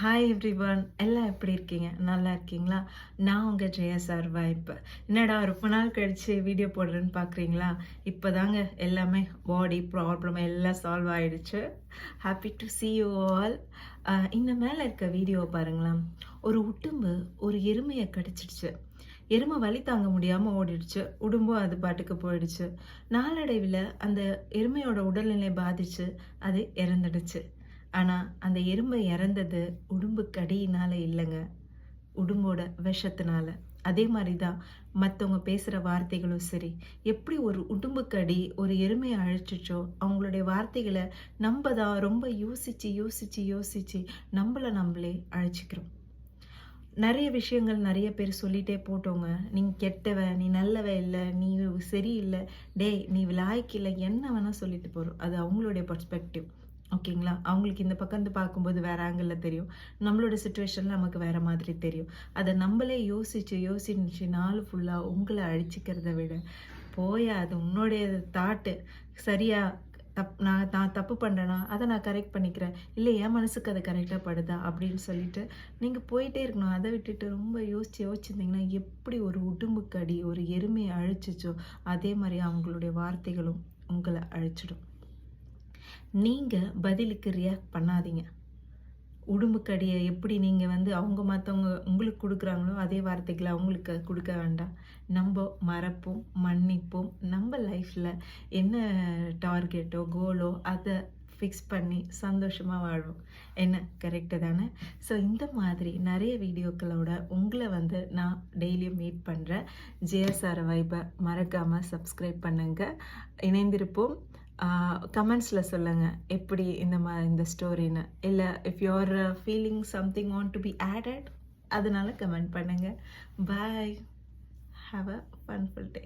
Hi everyone, எல்லாம் எப்படி இருக்கீங்க? நல்லா இருக்கீங்களா? நான் உங்கள் ஜெயா சர்வைப். என்னடா ரொம்ப நாள் கழிச்சு வீடியோ போடுறேன்னு பார்க்குறீங்களா? இப்போ தாங்க எல்லாமே பாடி ப்ராப்ளம் எல்லாம் சால்வ் ஆயிடுச்சு. Happy to see you all. இந்த மேலே இருக்க வீடியோ பாருங்களேன். ஒரு உடும்பு ஒரு எருமையை கடிச்சிடுச்சு. எருமை வலி தாங்க முடியாமல் ஓடிடுச்சு. உடும்பும் அது பாட்டுக்கு போயிடுச்சு. நாளடைவில் அந்த எருமையோட உடல்நிலை பாதிச்சு அது இறந்துடுச்சு. ஆனால் அந்த எறும்பு இறந்தது உடும்பு கடியினால இல்லைங்க, உடும்போட விஷத்தினால. அதே மாதிரி தான் மற்றவங்க பேசுகிற வார்த்தைகளும் சரி. எப்படி ஒரு உடும்பு கடி ஒரு எருமையை அழிச்சிச்சோ, அவங்களுடைய வார்த்தைகளை நம்ம தான் ரொம்ப யோசித்து யோசித்து யோசித்து நம்மளே அழிச்சிக்கிறோம். நிறைய விஷயங்கள் நிறைய பேர் சொல்லிட்டே போட்டோங்க. நீ கெட்டவ, நீ நல்லவ இல்லை, நீ சரியில்லை, டேய் நீ லாய்க்கு இல்லை, என்ன வேணால் சொல்லிட்டு போகிறோம். அது அவங்களுடைய பர்ஸ்பெக்டிவ். ஓகேங்களா? அவங்களுக்கு இந்த பக்கம் இருந்து பார்க்கும்போது வேற ஆங்கிளில் தெரியும். நம்மளோட சுச்சுவேஷனில் நமக்கு வேறு மாதிரி தெரியும். அதை நம்மளே யோசிச்சு நாள் ஃபுல்லாக உங்களை அழிச்சிக்கிறத விட போயா, அது உன்னுடைய தாட்டு சரியா, நான் தப்பு பண்ணுறேன்னா அதை நான் கரெக்ட் பண்ணிக்கிறேன், இல்லை என் மனசுக்கு அது கரெக்டாக படுதா அப்படின்னு சொல்லிட்டு நீங்கள் போயிட்டே இருக்கணும். அதை விட்டுட்டு ரொம்ப யோசிச்சிருந்தீங்கன்னா எப்படி ஒரு உடும்புக்கு அடி ஒரு எருமையை அழிச்சிச்சோ அதே மாதிரி அவங்களுடைய வார்த்தைகளும் உங்களை அழிச்சிடும். நீங்கள் பதிலுக்கு ரியாக்ட் பண்ணாதீங்க. உடும்புக்கடியை எப்படி நீங்கள் அவங்க மற்றவங்க உங்களுக்கு கொடுக்குறாங்களோ அதே வார்த்தைகளை அவங்களுக்கு கொடுக்க வேண்டாம். நம்ம மறப்போம், மன்னிப்போம். நம்ம லைஃப்பில் என்ன டார்கெட்டோ கோலோ அதை ஃபிக்ஸ் பண்ணி சந்தோஷமாக வாழ்வோம். என்ன கரெக்டு தானே? ஸோ இந்த மாதிரி நிறைய வீடியோக்களோட உங்களை நான் டெய்லியும் மீட் பண்ணுறேன். ஜேஎஸ்ஆர் வைபை மறக்காமல் சப்ஸ்கிரைப் பண்ணுங்கள். இணைந்திருப்போம். கமெண்ட்ஸில் சொல்லுங்கள் எப்படி இந்த ஸ்டோரின்னு. இல்லை if you are feeling something want to be added, அதனால கமெண்ட் பண்ணுங்கள். Bye. Have a wonderful day.